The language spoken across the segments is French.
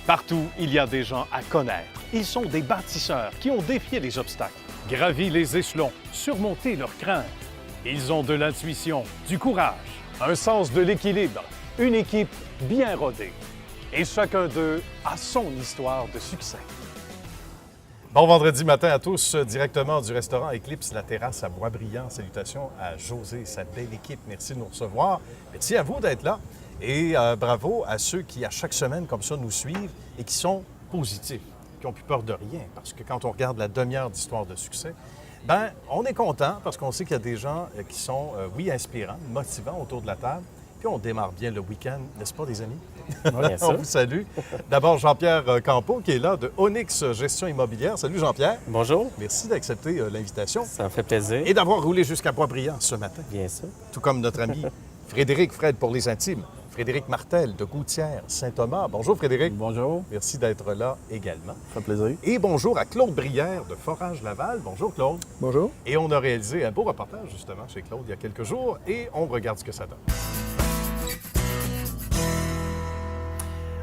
Partout, il y a des gens à connaître. Ils sont des bâtisseurs qui ont défié les obstacles, gravi les échelons, surmonté leurs craintes. Ils ont de l'intuition, du courage, un sens de l'équilibre, une équipe bien rodée. Et chacun d'eux a son histoire de succès. Bon vendredi matin à tous, directement du restaurant Eclipse, la terrasse à Boisbriand. Salutations à José et sa belle équipe. Merci de nous recevoir. Merci à vous d'être là. Et bravo à ceux qui, à chaque semaine, comme ça, nous suivent et qui sont positifs, qui n'ont plus peur de rien. Parce que quand on regarde la demi-heure d'histoire de succès, bien, on est content parce qu'on sait qu'il y a des gens qui sont, oui, inspirants, motivants autour de la table. Puis on démarre bien le week-end, n'est-ce pas, les amis? Oui, bien sûr. On vous salue. D'abord, Jean-Pierre Campeau, qui est là de Onyx Gestion Immobilière. Salut, Jean-Pierre. Bonjour. Merci d'accepter l'invitation Ça me fait plaisir. et d'avoir roulé jusqu'à Boisbriand ce matin. Bien sûr. Tout comme notre ami Frédéric Fred pour les intimes. Frédéric Martel de Gouttière, Saint-Thomas. Bonjour, Frédéric. Bonjour, Merci d'être là également. ça fait plaisir. Et bonjour à Claude Brière de Forage Laval. Bonjour, Claude. Bonjour. Et on a réalisé un beau reportage, justement, chez Claude il y a quelques jours et on regarde ce que ça donne.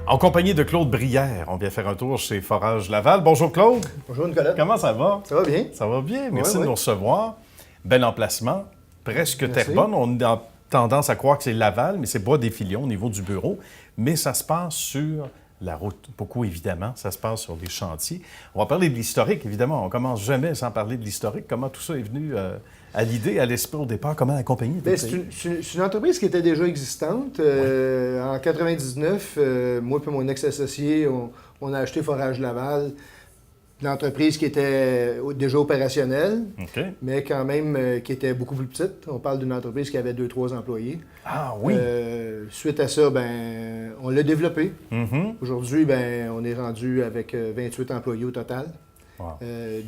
En compagnie de Claude Brière, on vient faire un tour chez Forage Laval. Bonjour, Claude. Bonjour, Nicolas. Comment ça va? Ça va bien? Ça va bien. Merci Ouais, de ouais. nous recevoir. Bel emplacement, presque Merci. Terrebonne. On a tendance à croire que c'est Laval, mais c'est Bois-des-Filions au niveau du bureau. Mais ça se passe sur la route. Beaucoup, évidemment. Ça se passe sur des chantiers. On va parler de l'historique, évidemment. On commence jamais sans parler de l'historique. Comment tout ça est venu à l'idée, à l'esprit au départ? Comment la compagnie était Bien, c'est une entreprise qui était déjà existante. En 99, moi et mon ex-associé, on a acheté Forage Laval. Une entreprise qui était déjà opérationnelle, OK. mais quand même qui était beaucoup plus petite. On parle d'une entreprise qui avait 2-3 employés. Ah oui. Suite à ça, ben, on l'a développé. Mhm. Aujourd'hui, ben, on est rendu avec 28 employés au total, Wow.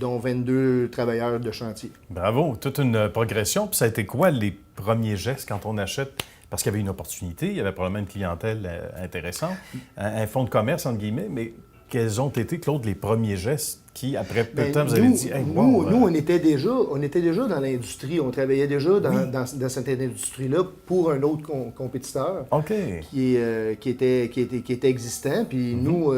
dont 22 travailleurs de chantier. Bravo. Toute une progression. Puis ça a été quoi les premiers gestes quand on achète? Parce qu'il y avait une opportunité, il y avait probablement une clientèle intéressante, un fonds de commerce, entre guillemets, mais quels ont été, Claude, les premiers gestes qui, après peu de Ben, temps, vous avez dit, hey, wow, nous, on était déjà dans l'industrie. On travaillait déjà dans cette industrie-là pour un autre compétiteur OK. qui était existant. Puis nous,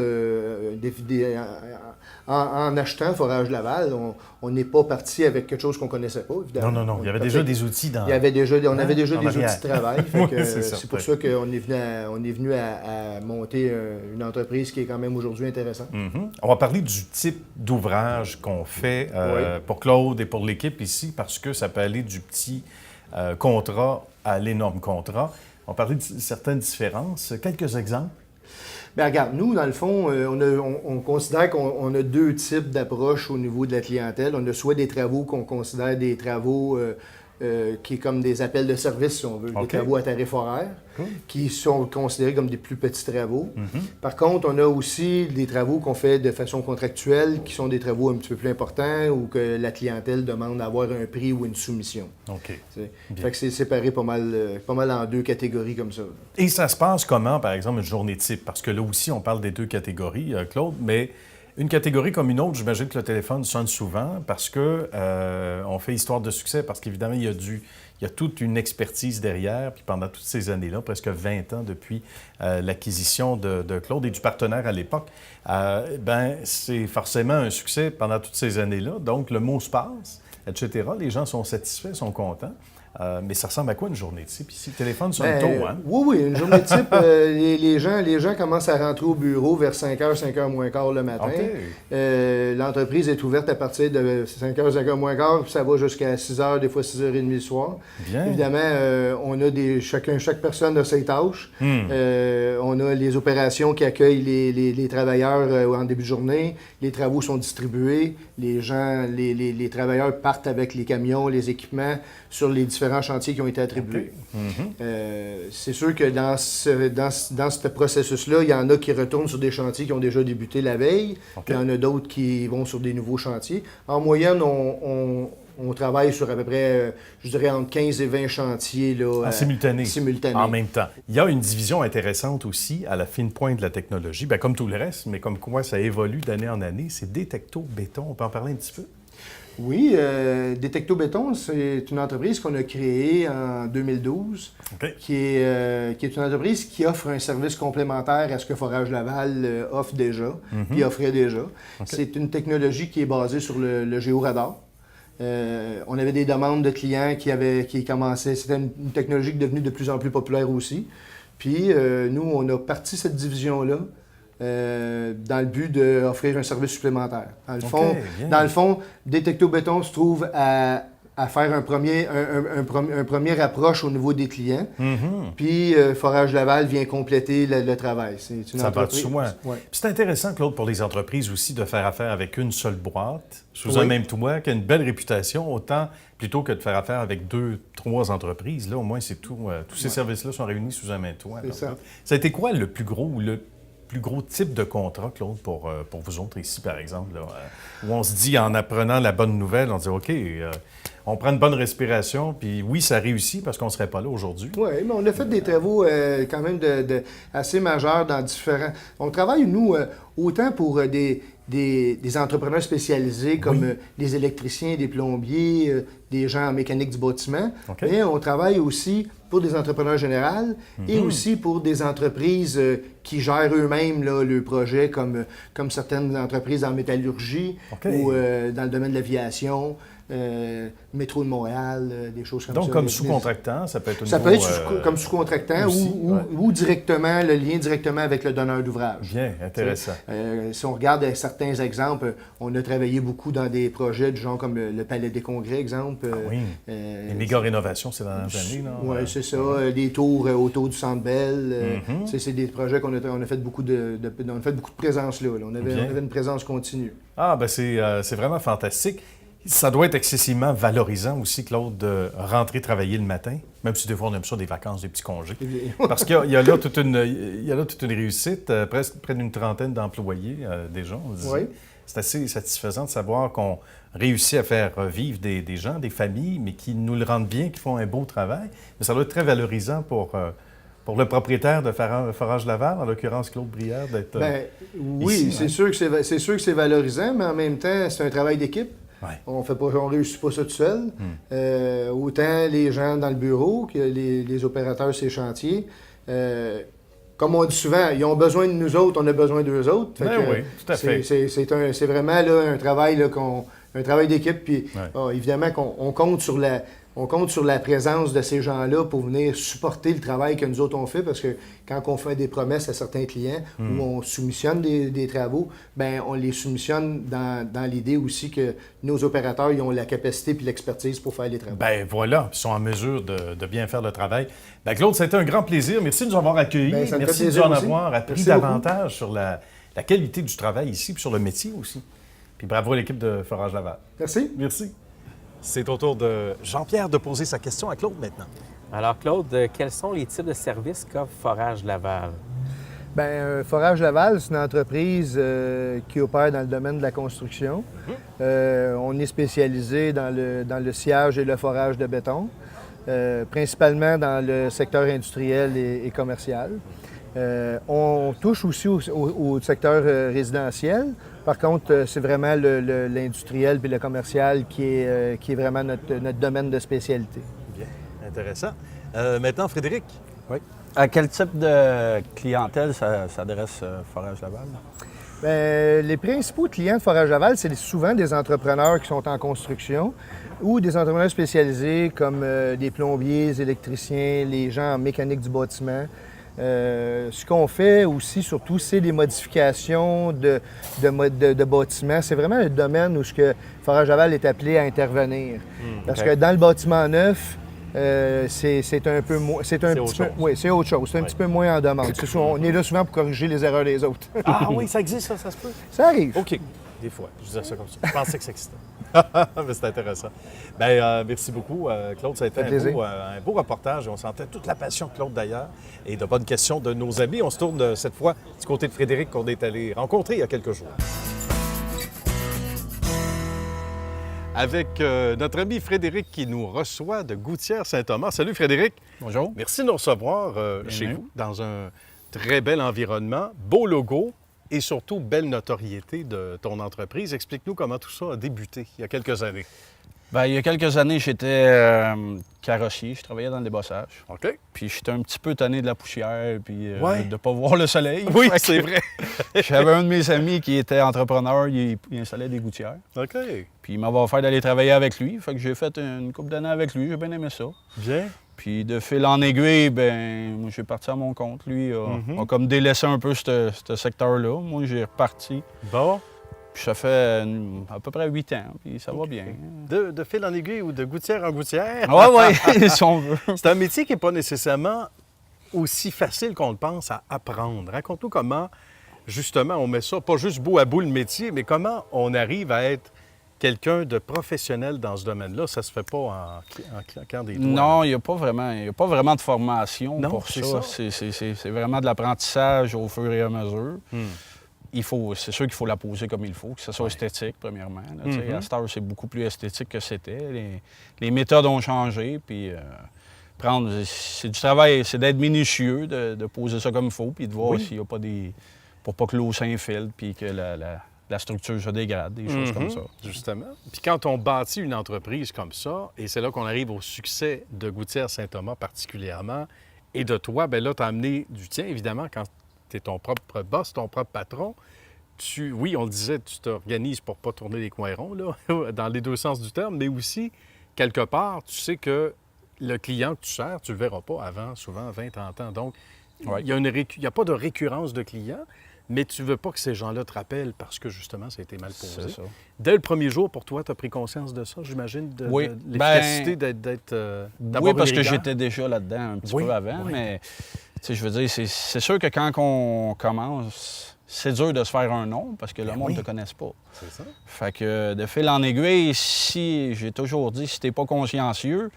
en achetant Forage Laval, on n'est pas parti avec quelque chose qu'on ne connaissait pas, évidemment. Non. Il y avait déjà des outils dans... On avait déjà en des outils arrière. de travail. Fait que, Oui, c'est c'est pour ça qu'on est venu à monter une entreprise qui est quand même aujourd'hui intéressante. Mhm. On va parler du type d'ouvrage qu'on fait Oui. pour Claude et pour l'équipe ici, parce que ça peut aller du petit contrat à l'énorme contrat. On va parler de certaines différences. Quelques exemples. Bien, regarde, nous, dans le fond, on considère qu'on a deux types d'approches au niveau de la clientèle. On a soit des travaux qu'on considère des travaux qui est comme des appels de service, si on veut, OK. des travaux à tarif horaire, Cool. qui sont considérés comme des plus petits travaux. Mhm. Par contre, on a aussi des travaux qu'on fait de façon contractuelle, qui sont des travaux un petit peu plus importants, ou que la clientèle demande d'avoir un prix ou une soumission. OK. Tu sais. Bien. Fait que c'est séparé pas mal en deux catégories comme ça. Et ça se passe comment, par exemple, une journée type? Parce que là aussi, on parle des deux catégories, Claude, mais une catégorie comme une autre, j'imagine que le téléphone sonne souvent parce que on fait histoire de succès, parce qu'évidemment, il y a toute une expertise derrière. Puis pendant toutes ces années-là, presque 20 ans depuis l'acquisition de Claude et du partenaire à l'époque, ben c'est forcément un succès pendant toutes ces années-là. Donc, le mot se passe, etc. Les gens sont satisfaits, sont contents. Mais ça ressemble à quoi une journée type ici? Le téléphone sonne Ben, tôt, hein? Oui, une journée type, les gens commencent à rentrer au bureau vers 5h moins quart le matin. OK. L'entreprise est ouverte à partir de 5h moins quart, puis ça va jusqu'à 6h, des fois 6h30 le soir. Bien. Évidemment, on a chaque personne a ses tâches. On a les opérations qui accueillent les travailleurs en début de journée. Les travaux sont distribués. Les travailleurs partent avec les camions, les équipements sur les différents chantiers qui ont été attribués. Mhm. C'est sûr que dans ce processus-là, il y en a qui retournent sur des chantiers qui ont déjà débuté la veille. OK. Il y en a d'autres qui vont sur des nouveaux chantiers. En moyenne, on travaille sur à peu près, je dirais, entre 15 et 20 chantiers. Là, En simultané. simultanés. En même temps. Il y a une division intéressante aussi à la fine pointe de la technologie, bien, comme tout le reste, mais comme quoi ça évolue d'année en année, c'est Détecto Béton. On peut en parler un petit peu? Oui, Détecto Béton, c'est une entreprise qu'on a créée en 2012, OK. qui est une entreprise qui offre un service complémentaire à ce que Forage Laval offre déjà, puis offrait déjà. C'est une technologie qui est basée sur le géoradar. On avait des demandes de clients qui commençaient. C'était une technologie qui est devenue de plus en plus populaire aussi. Puis nous, on a parti cette division-là dans le but d'offrir un service supplémentaire. Dans le fond, Détecto Béton se trouve à faire un premier approche au niveau des clients. Puis Forage Laval vient compléter le travail. C'est une Ça va de entreprise. soi. Ouais. Puis c'est intéressant, Claude, pour les entreprises aussi de faire affaire avec une seule boîte, sous Oui. un même toit, qui a une belle réputation, autant plutôt que de faire affaire avec 2, 3 entreprises. Là, au moins, c'est tout. Tous ces services-là sont réunis sous un même toit. C'est Donc, ça. Ça a été quoi le plus gros type de contrat, Claude, pour vous autres ici, par exemple, là, où on se dit, en apprenant la bonne nouvelle, on dit, OK, on prend une bonne respiration, puis oui, ça réussit parce qu'on ne serait pas là aujourd'hui. Oui, mais on a fait des travaux quand même assez majeurs dans différents... On travaille, nous, autant pour des entrepreneurs spécialisés comme des électriciens, des plombiers, des gens en mécanique du bâtiment, OK. mais on travaille aussi pour des entrepreneurs généraux et aussi pour des entreprises qui gèrent eux-mêmes là, le projet, comme certaines entreprises en métallurgie OK. ou dans le domaine de l'aviation. Métro de Montréal, des choses comme ça. Donc, comme sous-contractant, ça peut être au Ça niveau, peut être comme sous-contractant aussi, ou directement, le lien directement avec le donneur d'ouvrage. Bien, intéressant. Si on regarde certains exemples, on a travaillé beaucoup dans des projets du genre comme le Palais des Congrès, exemple. Oui. Les méga rénovations ces dernières années, non? Oui, c'est ça. Des tours autour du Centre Bell. C'est des projets qu'on a fait beaucoup de présence là. On avait une présence continue. Ah, ben c'est vraiment fantastique. Ça doit être excessivement valorisant aussi, Claude, de rentrer travailler le matin, même si des fois on aime ça, des vacances, des petits congés. Parce qu'il y a là toute une réussite, presque près d'une trentaine d'employés déjà, on dit. Oui. C'est assez satisfaisant de savoir qu'on réussit à faire vivre des gens, des familles, mais qui nous le rendent bien, qui font un beau travail. Mais ça doit être très valorisant pour le propriétaire de Forage Laval, en l'occurrence Claude Brière, d'être oui, ici, c'est sûr que c'est valorisant, mais en même temps, c'est un travail d'équipe. Ouais. On réussit pas ça tout seul. Autant les gens dans le bureau que les opérateurs sur les chantiers. Comme on dit souvent, ils ont besoin de nous autres, on a besoin d'eux autres. Fait que, oui, tout à fait. C'est vraiment là, un travail là, un travail d'équipe. Puis Ouais. évidemment qu'on compte sur la présence de ces gens-là pour venir supporter le travail que nous autres on fait, parce que quand on fait des promesses à certains clients ou on soumissionne des travaux, ben on les soumissionne dans l'idée aussi que nos opérateurs ils ont la capacité puis l'expertise pour faire les travaux. Ben voilà, ils sont en mesure de bien faire le travail. Ben Claude, c'était un grand plaisir. Merci de nous avoir accueillis. Ben, ça me fait Merci de plaisir nous en aussi. avoir appris Merci davantage sur la qualité du travail ici, puis sur le métier aussi. Puis bravo à l'équipe de Forage Laval. Merci. Merci. C'est au tour de Jean-Pierre de poser sa question à Claude maintenant. Alors, Claude, quels sont les types de services qu'offre Forage Laval? Bien, Forage Laval, c'est une entreprise qui opère dans le domaine de la construction. On est spécialisé dans le sciage et le forage de béton, principalement dans le secteur industriel et commercial. On touche aussi au secteur résidentiel. Par contre, c'est vraiment l'industriel et le commercial qui est vraiment notre domaine de spécialité. Bien, intéressant. Maintenant, Frédéric. Oui. À quel type de clientèle s'adresse Forage Laval? Bien, les principaux clients de Forage Laval, c'est souvent des entrepreneurs qui sont en construction ou des entrepreneurs spécialisés comme des plombiers, des électriciens, les gens en mécanique du bâtiment. Ce qu'on fait aussi, surtout, c'est des modifications de bâtiments. C'est vraiment un domaine où Forage Laval est appelé à intervenir. Parce que dans le bâtiment neuf, c'est un peu moins. C'est autre chose. Oui, c'est autre chose. C'est un petit peu moins en demande. On est là souvent pour corriger les erreurs des autres. Ah oui, ça existe, ça se peut? Ça arrive. OK. Des fois, je disais ça comme ça. Je pensais que c'est excitant. Mais c'est intéressant. Bien, merci beaucoup, Claude. Ça a été un beau reportage. On sentait toute la passion de Claude, d'ailleurs, et de bonnes questions de nos amis. On se tourne cette fois du côté de Frédéric qu'on est allé rencontrer il y a quelques jours. Avec notre ami Frédéric qui nous reçoit de Gouttière-Saint-Thomas. Salut, Frédéric. Bonjour. Merci de nous recevoir chez vous, dans un très bel environnement, beau logo. et surtout belle notoriété de ton entreprise. Explique-nous comment tout ça a débuté il y a quelques années. Bien, il y a quelques années, j'étais carrossier, je travaillais dans le débossage. OK. Puis j'étais un petit peu tanné de la poussière, puis Ouais. de ne pas voir le soleil. Oui, Fait c'est que vrai. J'avais un de mes amis qui était entrepreneur, il installait des gouttières. OK. Puis il m'avait offert d'aller travailler avec lui. Fait que j'ai fait une couple d'années avec lui, j'ai bien aimé ça. Bien. Puis de fil en aiguille, ben moi j'ai parti à mon compte. Lui a comme délaissé un peu ce secteur-là. Moi j'ai reparti. Bon. Puis ça fait à peu près 8 ans, puis ça va bien. De fil en aiguille ou de gouttière en gouttière. Oui, si on veut. C'est un métier qui n'est pas nécessairement aussi facile qu'on le pense à apprendre. Raconte-nous comment, justement, on met ça, pas juste bout à bout le métier, mais comment on arrive à être quelqu'un de professionnel dans ce domaine-là. Ça se fait pas en claquant des doigts. Non, il n'y a pas vraiment de formation Non, pour c'est ça. ça. C'est vraiment de l'apprentissage au fur et à mesure. C'est sûr qu'il faut la poser comme il faut, que ce soit esthétique, premièrement. Là, tu sais. À cette heure, c'est beaucoup plus esthétique que c'était. Les méthodes ont changé, puis c'est du travail, c'est d'être minutieux, de poser ça comme il faut, puis de voir s'il n'y a pas des... pour pas que l'eau s'infiltre, puis que la structure se dégrade, des choses comme ça. Justement. Puis quand on bâtit une entreprise comme ça, et c'est là qu'on arrive au succès de Gouttière Saint-Thomas particulièrement, et de toi, bien là, tu as amené du tien, évidemment, quand tu es ton propre boss, ton propre patron. Oui, on le disait, tu t'organises pour pas tourner les coins ronds, là, dans les deux sens du terme, mais aussi, quelque part, tu sais que le client que tu sers, tu le verras pas avant, souvent, 20-30 ans. Donc, il n'y a pas de récurrence de clients, mais tu veux pas que ces gens-là te rappellent parce que, justement, ça a été mal posé. C'est ça. Dès le premier jour, pour toi, tu as pris conscience de ça, j'imagine, de l'efficacité d'avoir Oui, parce une que rigueur? j'étais déjà là-dedans un petit Oui, peu avant, oui. mais tu sais, je veux dire, c'est sûr que quand on commence, c'est dur de se faire un nom parce que le monde ne te connaisse pas. C'est ça. Fait que de fil en aiguille, j'ai toujours dit, si t'es pas consciencieux,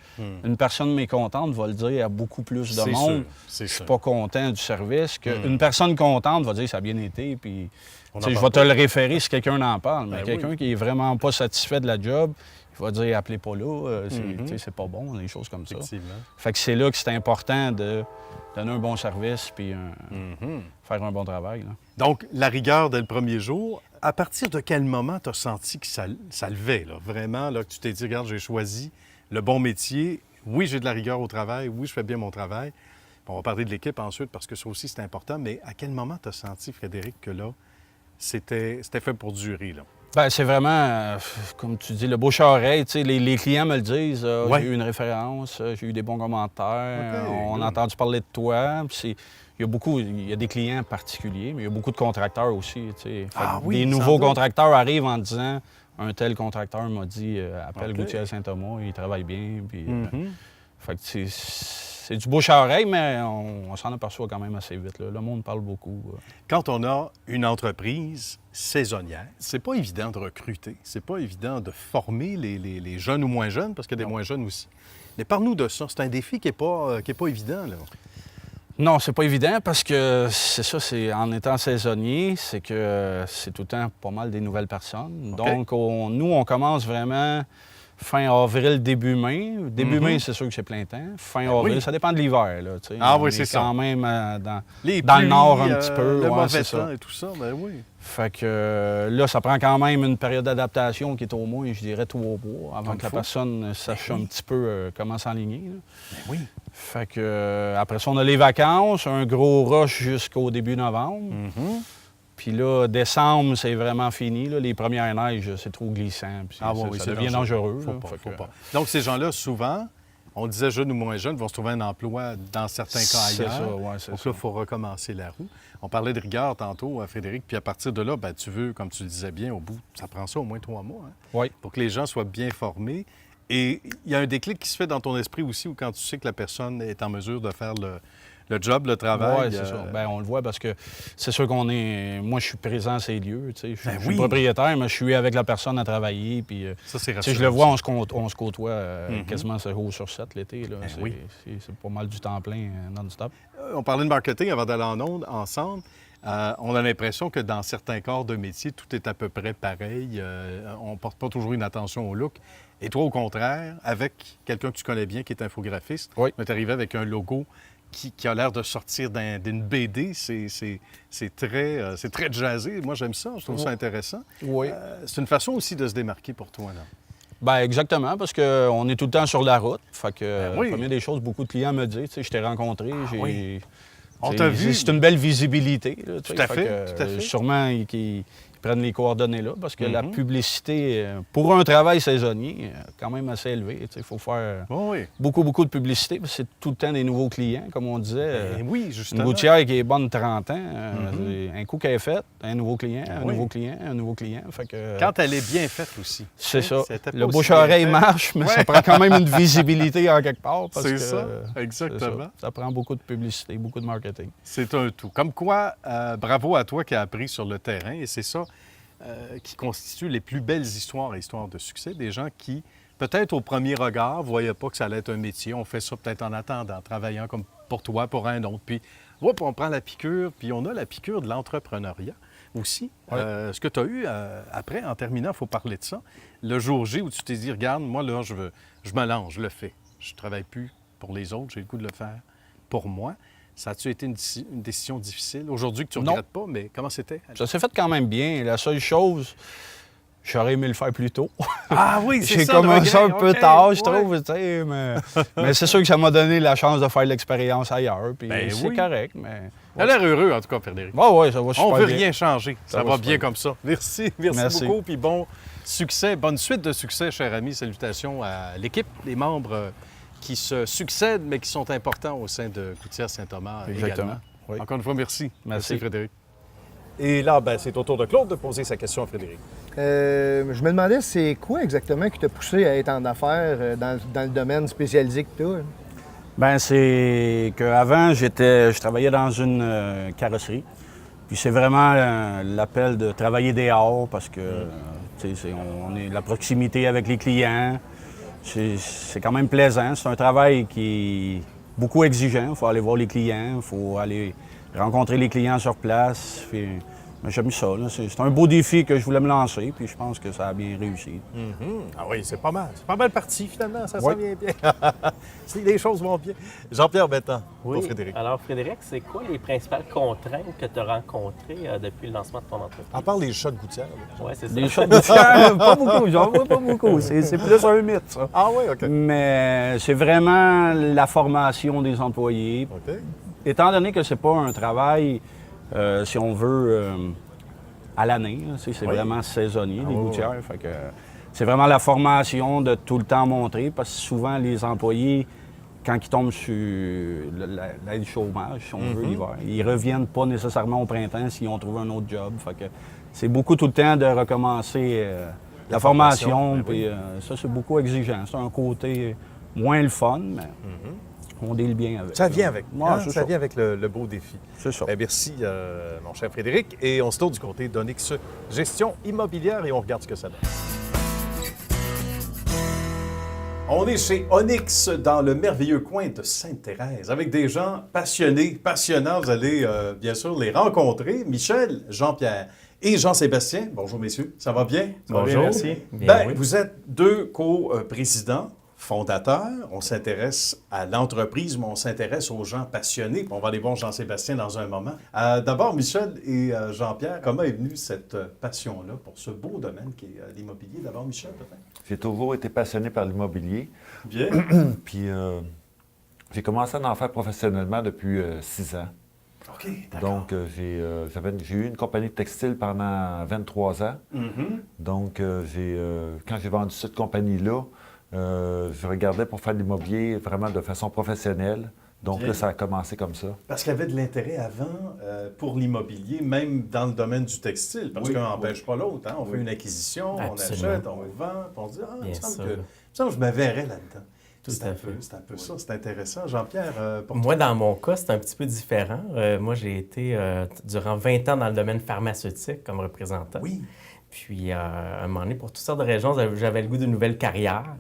une personne mécontente va le dire à beaucoup plus de C'est monde. sûr, c'est Je suis sûr. pas content du service. Une personne contente va dire, ça a bien été, puis On tu sais, en je parle vais te le référer si quelqu'un en parle. Mais Ben quelqu'un oui. qui est vraiment pas satisfait de la job, il va dire, appelez pas là, tu sais, c'est pas bon, des choses comme ça. Effectivement. Fait que c'est là que c'est important de donner un bon service puis faire un bon travail. Là. Donc, la rigueur dès le premier jour, à partir de quel moment tu as senti que ça levait, là, vraiment, là, que tu t'es dit, regarde, j'ai choisi le bon métier. Oui, j'ai de la rigueur au travail. Oui, je fais bien mon travail. Puis on va parler de l'équipe ensuite parce que ça aussi, c'est important. Mais à quel moment tu as senti, Frédéric, que là, c'était fait pour durer, là? Bien, c'est vraiment, comme tu dis, le bouche-à-oreille. Tu sais, les clients me le disent. Ouais. J'ai eu une référence, j'ai eu des bons commentaires, OK, on good. a entendu parler de toi. Puis il y a des clients particuliers, mais il y a beaucoup de contracteurs aussi. Tu sais. Fait Ah que oui, des sans nouveaux doute. contracteurs arrivent en disant, un tel contracteur m'a dit, appelle OK. Gouttière Saint-Thomas, il travaille bien. Puis, fait que c'est du bouche à oreille, mais on s'en aperçoit quand même assez vite. Là. Le monde parle beaucoup. Quand on a une entreprise saisonnière, c'est pas évident de recruter. C'est pas évident de former les jeunes ou moins jeunes, parce qu'il y a des moins jeunes aussi. Mais parle-nous de ça. C'est un défi qui est pas évident, là. Non, c'est pas évident parce que c'est ça, c'est en étant saisonnier, c'est que c'est tout le temps pas mal des nouvelles personnes. OK. Donc, nous, on commence vraiment fin avril, début mai. Début mai, c'est sûr que c'est plein temps. Fin avril, oui. ça dépend de l'hiver, là, tu sais. Ah On oui, est c'est ça. quand même dans Les le pluies, nord un petit peu. le ouais, mauvais c'est ça. temps et tout ça, ben oui. Fait que là, ça prend quand même une période d'adaptation qui est au moins, je dirais, 3 mois avant Comme que la faut. personne sache un petit peu comment s'enligner. Là. Ben oui. Fait que après ça, on a les vacances, un gros rush jusqu'au début novembre. Puis là, décembre, c'est vraiment fini. Là. Les premières neiges, c'est trop glissant. Puis Ah oui, ça c'est devient dangereux. Faut là. pas, Fait faut que, pas. Donc, ces gens-là, souvent, on disait jeunes ou moins jeunes, vont se trouver un emploi dans certains cas C'est ailleurs. ça, ouais, c'est Donc ça. là, il faut recommencer la roue. On parlait de rigueur tantôt, Frédéric, puis à partir de là, ben, tu veux, comme tu le disais bien, au bout, ça prend ça au moins 3 mois, hein, Oui. pour que les gens soient bien formés. Et il y a un déclic qui se fait dans ton esprit aussi, où quand tu sais que la personne est en mesure de faire le job, le travail. Oui, c'est ça. Bien, on le voit parce que c'est sûr qu'on est. Moi, je suis présent à ces lieux. Tu sais. Je Ben suis oui. propriétaire, mais je suis avec la personne à travailler. Puis, Ça, c'est tu sais, je le rassurant vois, on se côtoie quasiment 7 jours sur 7 l'été. Là. Ben c'est, oui. c'est pas mal du temps plein non-stop. On parlait de marketing avant d'aller en ondes ensemble. On a l'impression que dans certains corps de métier, tout est à peu près pareil. On ne porte pas toujours une attention au look. Et toi, au contraire, avec quelqu'un que tu connais bien, qui est infographiste, Oui. on est arrivé avec un logo qui a l'air de sortir d'une BD. C'est très jazzé. Moi, j'aime ça. Je trouve ça intéressant. Oui. C'est une façon aussi de se démarquer pour toi, là. Ben exactement, parce qu'on est tout le temps sur la route. Fait que, oui. première des choses, beaucoup de clients me disent, tu sais, je t'ai rencontré, oui. On t'a vu. C'est une belle visibilité. Là, tout à fait. Sûrement qu'ils prennent les coordonnées là, parce que la publicité, pour un travail saisonnier, quand même assez élevé. Il faut faire beaucoup de publicité, parce que c'est tout le temps des nouveaux clients, comme on disait. Oui, justement. Une gouttière qui est bonne 30 ans, un coup qu'elle est faite, un nouveau client, un nouveau client. Fait que, quand elle est bien faite aussi. C'est ça. Le bouche-oreille marche, mais ça prend quand même une visibilité en quelque part. C'est ça, exactement. Ça prend beaucoup de publicité, beaucoup de marketing. C'est un tout. Comme quoi, bravo à toi qui as appris sur le terrain, et c'est ça qui constitue les plus belles histoires et histoires de succès. Des gens qui, peut-être au premier regard, ne voyaient pas que ça allait être un métier. On fait ça peut-être en attendant, travaillant comme pour toi, pour un autre. Puis, hop, on prend la piqûre, puis on a la piqûre de l'entrepreneuriat aussi. Ouais. Ce que tu as eu après, en terminant, il faut parler de ça. Le jour J où tu t'es dit, regarde, moi, là, je me lance, je le fais. Je ne travaille plus pour les autres, j'ai le goût de le faire pour moi. Ça a-tu été une décision difficile? Aujourd'hui, que tu ne regrettes pas, mais comment c'était? Ça s'est fait quand même bien. La seule chose, j'aurais aimé le faire plus tôt. Ah oui, c'est ça. J'ai commencé un peu tard, je trouve, tu sais, mais c'est sûr que ça m'a donné la chance de faire l'expérience ailleurs, puis c'est correct, mais... Tu as l'air heureux, en tout cas, Frédéric. Oui, ça va super bien. On ne veut rien changer. Ça va bien super comme ça. Merci beaucoup, puis bon succès, bonne suite de succès, cher ami. Salutations à l'équipe, les membres qui se succèdent, mais qui sont importants au sein de Gouttière-Saint-Thomas également. Oui. Encore une fois, merci. Merci, Frédéric. Et là, c'est au tour de Claude de poser sa question à Frédéric. Je me demandais, c'est quoi exactement qui t'a poussé à être en affaires dans le domaine spécialisé que tu as? Bien, c'est qu'avant, je travaillais dans une carrosserie. Puis c'est vraiment l'appel de travailler dehors parce que on est la proximité avec les clients. C'est quand même plaisant. C'est un travail qui est beaucoup exigeant. Il faut aller voir les clients, il faut aller rencontrer les clients sur place. Puis, j'aime ça. C'est un beau défi que je voulais me lancer, puis je pense que ça a bien réussi. Ah oui, c'est pas mal. C'est pas mal parti, finalement. Ça s'en vient bien. Les choses vont bien. Jean-Pierre Bettan, pour Frédéric. Alors, Frédéric, c'est quoi les principales contraintes que tu as rencontrées depuis le lancement de ton entreprise? À part les chats de gouttière. Oui, c'est ça. Les chats de gouttière, pas beaucoup. J'en vois pas beaucoup. C'est plus un mythe, ça. Ah oui, OK. Mais c'est vraiment la formation des employés. OK. Étant donné que c'est pas un travail, si on veut, à l'année, c'est vraiment saisonnier, les gouttières. Fait que, c'est vraiment la formation de tout le temps montrer, parce que souvent, les employés, quand ils tombent sur l'aide chômage, si on veut, l'hiver, ils reviennent pas nécessairement au printemps s'ils ont trouvé un autre job. Fait que c'est beaucoup tout le temps de recommencer la formation, puis ça, c'est beaucoup exigeant. C'est un côté moins le fun, mais... On deal bien avec. Ça vient avec. Ça vient avec le beau défi. C'est ça. Merci, mon cher Frédéric. Et on se tourne du côté d'Onyx Gestion Immobilière et on regarde ce que ça donne. On est chez Onyx dans le merveilleux coin de Sainte-Thérèse avec des gens passionnés, passionnants. Vous allez bien sûr les rencontrer. Michel, Jean-Pierre et Jean-Sébastien. Bonjour messieurs, ça va bien? Bonjour. Merci. Bien, oui. Vous êtes deux co-présidents. Fondateur, on s'intéresse à l'entreprise, mais on s'intéresse aux gens passionnés. On va aller voir Jean-Sébastien dans un moment. D'abord, Michel et Jean-Pierre, comment est venue cette passion-là pour ce beau domaine qui est l'immobilier? D'abord, Michel, peut-être? J'ai toujours été passionné par l'immobilier. Bien. Puis j'ai commencé à en faire professionnellement depuis 6 ans. OK, d'accord. Donc, j'ai eu une compagnie de textile pendant 23 ans. Donc, quand j'ai vendu cette compagnie-là, je regardais pour faire de l'immobilier vraiment de façon professionnelle. Donc Bien. là, ça a commencé comme ça. Parce qu'il y avait de l'intérêt avant pour l'immobilier, même dans le domaine du textile, parce qu'un n'empêche pas l'autre. Hein? On fait une acquisition, on achète, on vend, puis on se dit « Ah, il me semble que je me verrais là-dedans ». C'est un peu ça, c'est intéressant. Jean-Pierre, pour moi, dans mon cas, c'est un petit peu différent. Moi, j'ai été durant 20 ans dans le domaine pharmaceutique comme représentant. Oui. Puis, à un moment donné, pour toutes sortes de raisons, j'avais le goût d'une nouvelle carrière.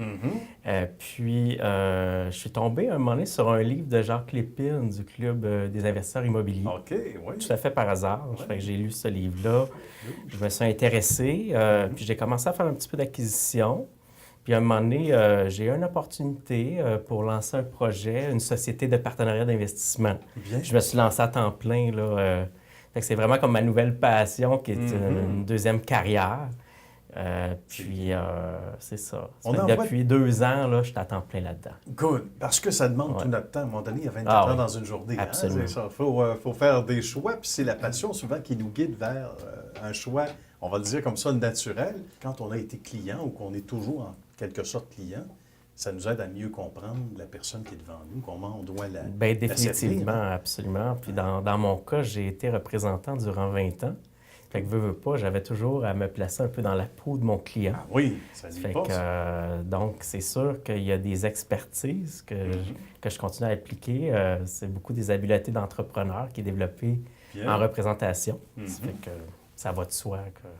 Puis, je suis tombé à un moment donné sur un livre de Jacques Lépine du Club des investisseurs immobiliers. OK, oui. Tout à fait par hasard. Fait que j'ai lu ce livre-là. Je me suis intéressé. Puis, j'ai commencé à faire un petit peu d'acquisition. Puis à un moment donné, j'ai eu une opportunité pour lancer un projet, une société de partenariat d'investissement. Bien. Je me suis lancé à temps plein, là. Fait que c'est vraiment comme ma nouvelle passion qui est une deuxième carrière. Puis c'est ça. On Fait que envoie- depuis 2 ans, là, je suis à temps plein là-dedans. Good. Parce que ça demande Ouais. tout notre temps. À un moment donné, il y a 24 Ah heures oui. dans une journée. hein, Absolument. c'est ça. Faut faire des choix. Puis c'est la passion souvent qui nous guide vers un choix, on va le dire comme ça, naturel. Quand on a été client ou qu'on est toujours en quelque sorte client, ça nous aide à mieux comprendre la personne qui est devant nous, comment on doit la Bien, la servir, définitivement, hein. absolument. Puis dans mon cas, j'ai été représentant durant 20 ans. Fait que veux pas, j'avais toujours à me placer un peu dans la peau de mon client. Ah oui, ça n'y Fait pas, que, ça. donc, c'est sûr qu'il y a des expertises que je continue à appliquer. C'est beaucoup des habiletés d'entrepreneur qui est développé Bien. en représentation. Mhm. Ça fait que ça va de soi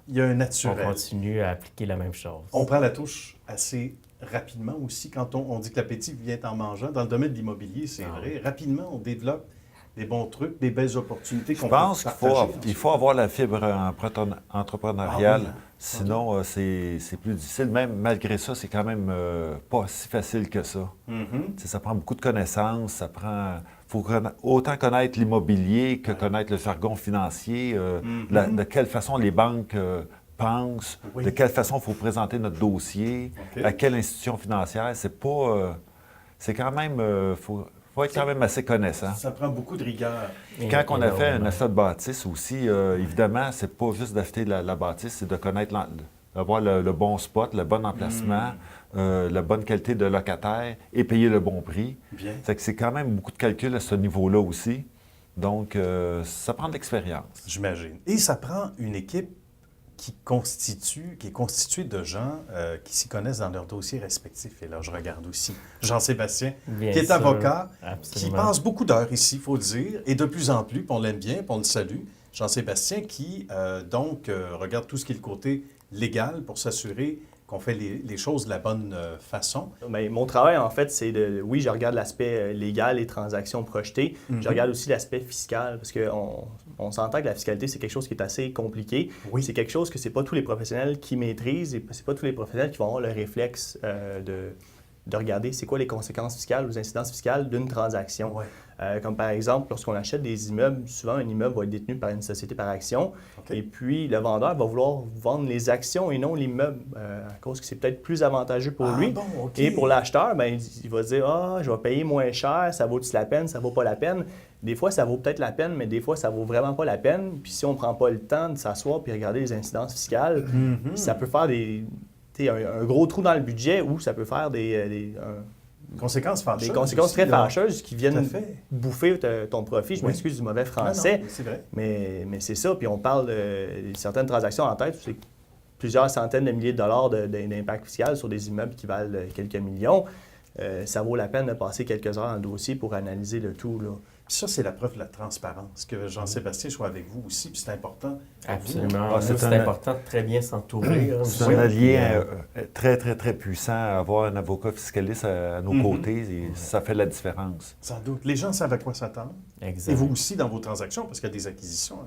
Il y a un qu'on naturel. continue à appliquer la même chose. On prend la touche assez rapidement aussi quand on dit que l'appétit vient en mangeant. Dans le domaine de l'immobilier, c'est Ah vrai. Rapidement, on développe des bons trucs, des belles opportunités Je qu'on pense peut qu'il partager. il faut avoir la fibre entrepreneuriale. Ah oui. Sinon, c'est plus difficile. Même malgré ça, c'est quand même pas si facile que ça. Mhm. Tu sais, ça prend beaucoup de connaissances. Ça prend. Faut autant connaître l'immobilier que connaître le jargon financier. De quelle façon les banques pensent, Oui. de quelle façon il faut présenter notre dossier, OK. à quelle institution financière. C'est pas. C'est quand même. Faut être quand même assez connaissant. Ça prend beaucoup de rigueur. Puis quand on a fait un Énormément. achat de bâtisse aussi, évidemment, c'est pas juste d'acheter la bâtisse, c'est de connaître, d'avoir le bon spot, le bon emplacement, la bonne qualité de locataire et payer le bon prix. Bien. Fait que c'est quand même beaucoup de calculs à ce niveau-là aussi. Donc, ça prend de l'expérience. J'imagine. Et ça prend une équipe qui est constituée de gens qui s'y connaissent dans leurs dossiers respectifs. Et là, je regarde aussi Jean-Sébastien, Bien qui est sûr. avocat, qui Absolument. passe beaucoup d'heures ici, il faut le dire, et de plus en plus, puis on l'aime bien, puis on le salue. Jean-Sébastien qui, regarde tout ce qui est le côté légal pour s'assurer qu'on fait les choses de la bonne façon. Bien, mon travail, en fait, c'est oui, je regarde l'aspect légal, les transactions projetées. Je regarde aussi l'aspect fiscal, parce qu'on s'entend que la fiscalité, c'est quelque chose qui est assez compliqué. Oui. C'est quelque chose que c'est pas tous les professionnels qui maîtrisent et c'est pas tous les professionnels qui vont avoir le réflexe de regarder c'est quoi les conséquences fiscales ou les incidences fiscales d'une transaction. Ouais. Comme par exemple, lorsqu'on achète des immeubles, souvent un immeuble va être détenu par une société par action. OK. Et puis, le vendeur va vouloir vendre les actions et non l'immeuble, à cause que c'est peut-être plus avantageux pour lui. Bon, OK. Et pour l'acheteur, ben, il va se dire « Ah, je vais payer moins cher, ça vaut-tu la peine, ça vaut pas la peine? » Des fois, ça vaut peut-être la peine, mais des fois, ça vaut vraiment pas la peine. Puis si on prend pas le temps de s'asseoir puis regarder les incidences fiscales, ça peut faire un gros trou dans le budget ou ça peut faire des Conséquences fâcheuses. conséquences aussi, très là. fâcheuses qui Tout à viennent fait. bouffer ton profit. Je Oui. m'excuse du mauvais Non, français. non, c'est vrai. Mais c'est ça. Puis on parle de certaines transactions en tête, c'est plusieurs centaines de milliers de dollars d'impact fiscal sur des immeubles qui valent quelques millions. Ça vaut la peine de passer quelques heures dans le dossier pour analyser le tout, là. Puis ça, c'est la preuve de la transparence, que Jean-Sébastien soit avec vous aussi, puis c'est important. pour vous. Absolument. Ah, c'est C'est un- important de très bien s'entourer. hein. C'est Oui. un allié Puis, très, très, très puissant. Avoir un avocat fiscaliste à nos côtés, et ça fait la différence. Sans doute. Les gens savent à quoi s'attendre. Exact. Et vous aussi dans vos transactions, parce qu'il y a des acquisitions,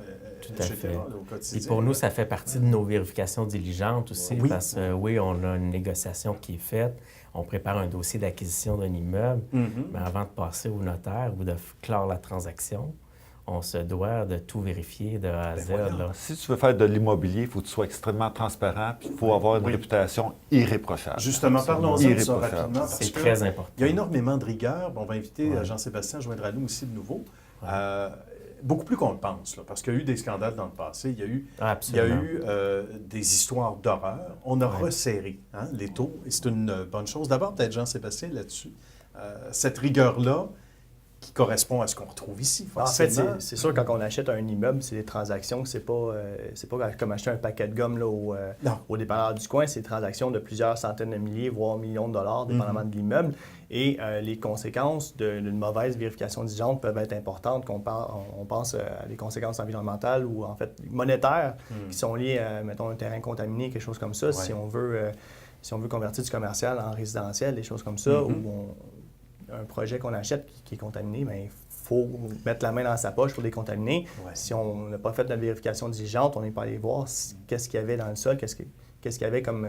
Tout à etc., fait. là, au quotidien. Et pour nous, ça fait partie de nos vérifications diligentes aussi, Oui. parce que oui, on a une négociation qui est faite, on prépare un dossier d'acquisition d'un immeuble, mais avant de passer au notaire ou de clore la transaction, on se doit de tout vérifier de A à Z. voyons. là. Si tu veux faire de l'immobilier, il faut que tu sois extrêmement transparent, puis il faut avoir une Oui. réputation irréprochable. Justement, parlons-en de ça Irréprochable. rapidement, parce C'est que très important. il y a énormément de rigueur. Bon, on va inviter Ouais. Jean-Sébastien à joindre à nous aussi de nouveau. Beaucoup plus qu'on le pense, là, parce qu'il y a eu des scandales dans le passé. Il y a eu Ah, Il y a absolument. eu des histoires d'horreur. On a resserré les taux et c'est une bonne chose. D'abord, peut-être Jean-Sébastien là-dessus. Cette rigueur-là qui correspond à ce qu'on retrouve ici, En fait, forcément. c'est sûr, quand on achète un immeuble, c'est des transactions, c'est pas comme acheter un paquet de gomme là, Non. au dépanneur du coin, c'est des transactions de plusieurs centaines de milliers, voire millions de dollars, dépendamment de l'immeuble. Et les conséquences d'une mauvaise vérification diligente peuvent être importantes. On pense à des conséquences environnementales ou en fait monétaires qui sont liées à, mettons, un terrain contaminé, quelque chose comme ça. Si on veut convertir du commercial en résidentiel, des choses comme ça, ou un projet qu'on achète qui est contaminé, bien, il faut mettre la main dans sa poche pour décontaminer. Ouais. Si on n'a pas fait de vérification diligente, on n'est pas allé voir qu'est-ce qu'il y avait dans le sol, qu'est-ce qu'il y avait comme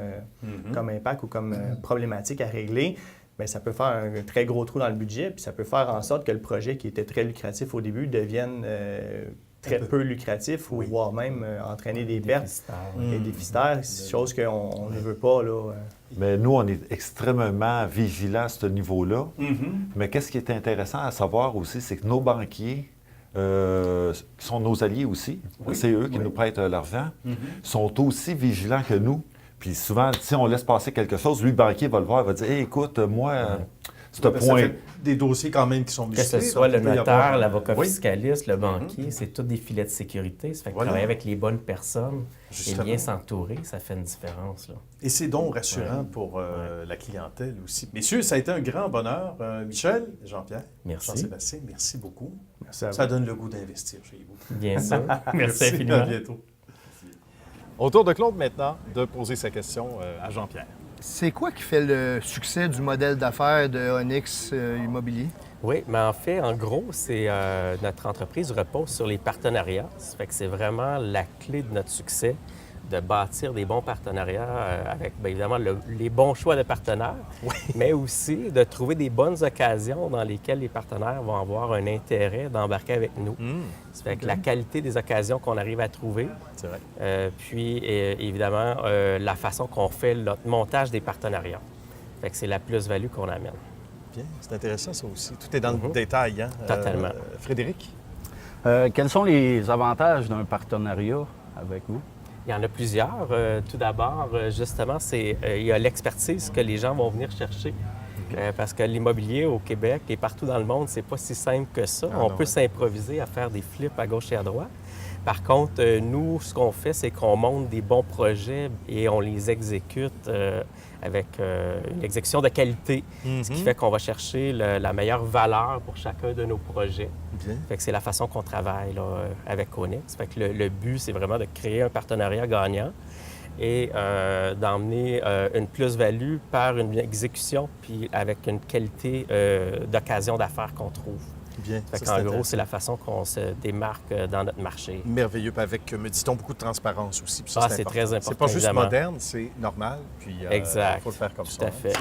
impact ou comme problématique à régler, bien, ça peut faire un très gros trou dans le budget, puis ça peut faire en sorte que le projet qui était très lucratif au début devienne très peu lucratif ou voire même entraîner des pertes et déficitaires, chose qu'on ne veut pas. Là. Mais nous, on est extrêmement vigilants à ce niveau-là. Mais qu'est-ce qui est intéressant à savoir aussi, c'est que nos banquiers, qui sont nos alliés aussi, c'est eux qui nous prêtent l'argent, sont aussi vigilants que nous. Puis souvent, si on laisse passer quelque chose, lui, le banquier va le voir, il va dire hey, écoute, moi, ce point. Ça fait des dossiers quand même qui sont musclés. Que ce soit le notaire, l'avocat fiscaliste, le banquier, c'est tous des filets de sécurité. Ça fait que travailler avec les bonnes personnes et bien s'entourer, ça fait une différence. Là. Et c'est donc rassurant pour la clientèle aussi. Messieurs, ça a été un grand bonheur. Michel, Jean-Pierre, merci. Jean-Sébastien, merci beaucoup. Merci à vous. Ça donne le goût d'investir chez vous. Bien sûr. Merci infiniment. À bientôt. Au tour de Claude maintenant de poser sa question à Jean-Pierre. C'est quoi qui fait le succès du modèle d'affaires de Onyx Immobilier? Oui, mais en fait, en gros, c'est notre entreprise repose sur les partenariats. Ça fait que c'est vraiment la clé de notre succès, de bâtir des bons partenariats avec, bien évidemment, les bons choix de partenaires, mais aussi de trouver des bonnes occasions dans lesquelles les partenaires vont avoir un intérêt d'embarquer avec nous. Ça fait que la qualité des occasions qu'on arrive à trouver, c'est vrai. puis évidemment, la façon qu'on fait notre montage des partenariats. Fait que c'est la plus-value qu'on amène. Bien, c'est intéressant ça aussi. Tout est dans le détail, hein? Totalement. Frédéric? Quels sont les avantages d'un partenariat avec vous? Il y en a plusieurs. Tout d'abord, justement, il y a l'expertise que les gens vont venir chercher. Parce que l'immobilier au Québec et partout dans le monde, c'est pas si simple que ça. On peut s'improviser à faire des flips à gauche et à droite. Par contre, nous, ce qu'on fait, c'est qu'on monte des bons projets et on les exécute avec une exécution de qualité, ce qui fait qu'on va chercher la meilleure valeur pour chacun de nos projets. Bien. Fait que c'est la façon qu'on travaille là, avec Onyx. Fait que le but, c'est vraiment de créer un partenariat gagnant et d'emmener une plus-value par une exécution puis avec une qualité d'occasion d'affaires qu'on trouve. Bien. Fait qu'en gros, c'est la façon qu'on se démarque dans notre marché. Merveilleux, puis avec, me dit-on, beaucoup de transparence aussi. Puis ça, c'est très important. C'est pas juste évidemment. moderne, c'est normal, puis il faut le faire comme ça. Tout à fait.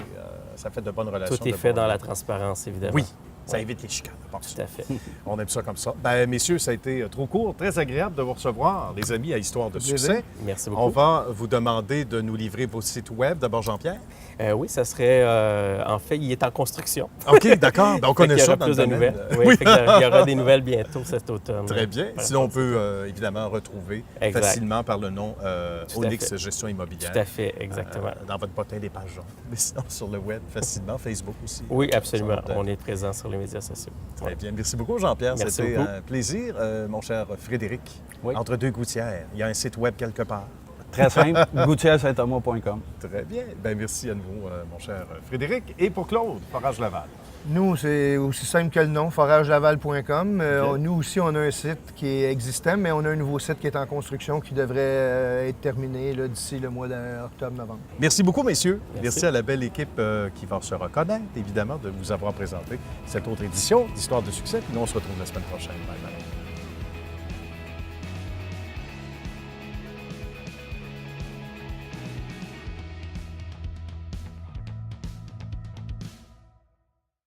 Ça fait de bonnes relations. Tout est fait dans la transparence, évidemment. Oui, ça évite les chicanes. Tout à fait. On aime ça comme ça. Bien, messieurs, ça a été trop court, très agréable de vous recevoir, les amis à Histoire de succès. Merci beaucoup. On va vous demander de nous livrer vos sites web. D'abord, Jean-Pierre. Oui, ça serait... en fait, il est en construction. OK, d'accord. Donc, on connaît ça dans le domaine. Nouvelles. Oui, il y aura des nouvelles bientôt cet automne. Très bien. Sinon, on peut évidemment retrouver facilement par le nom Onyx Gestion Immobilière. Tout à fait, exactement. Dans votre bottin des pages jaunes. Mais sinon, sur le web, facilement. Facebook aussi. Oui, absolument. On est présent sur les médias sociaux. Très bien. Merci beaucoup, Jean-Pierre. C'était un plaisir. Mon cher Frédéric, entre deux gouttières, il y a un site web quelque part. Très simple, gouttièresainthomas.com. Très bien. Bien, merci à nouveau, mon cher Frédéric. Et pour Claude, Forage Laval. Nous, c'est aussi simple que le nom, foragelaval.com. Nous aussi, on a un site qui est existant, mais on a un nouveau site qui est en construction qui devrait être terminé d'ici le mois d'octobre-novembre. Merci beaucoup, messieurs. Merci à la belle équipe qui va se reconnaître, évidemment, de vous avoir présenté cette autre édition d'Histoire de succès. Puis nous, on se retrouve la semaine prochaine. Bye bye.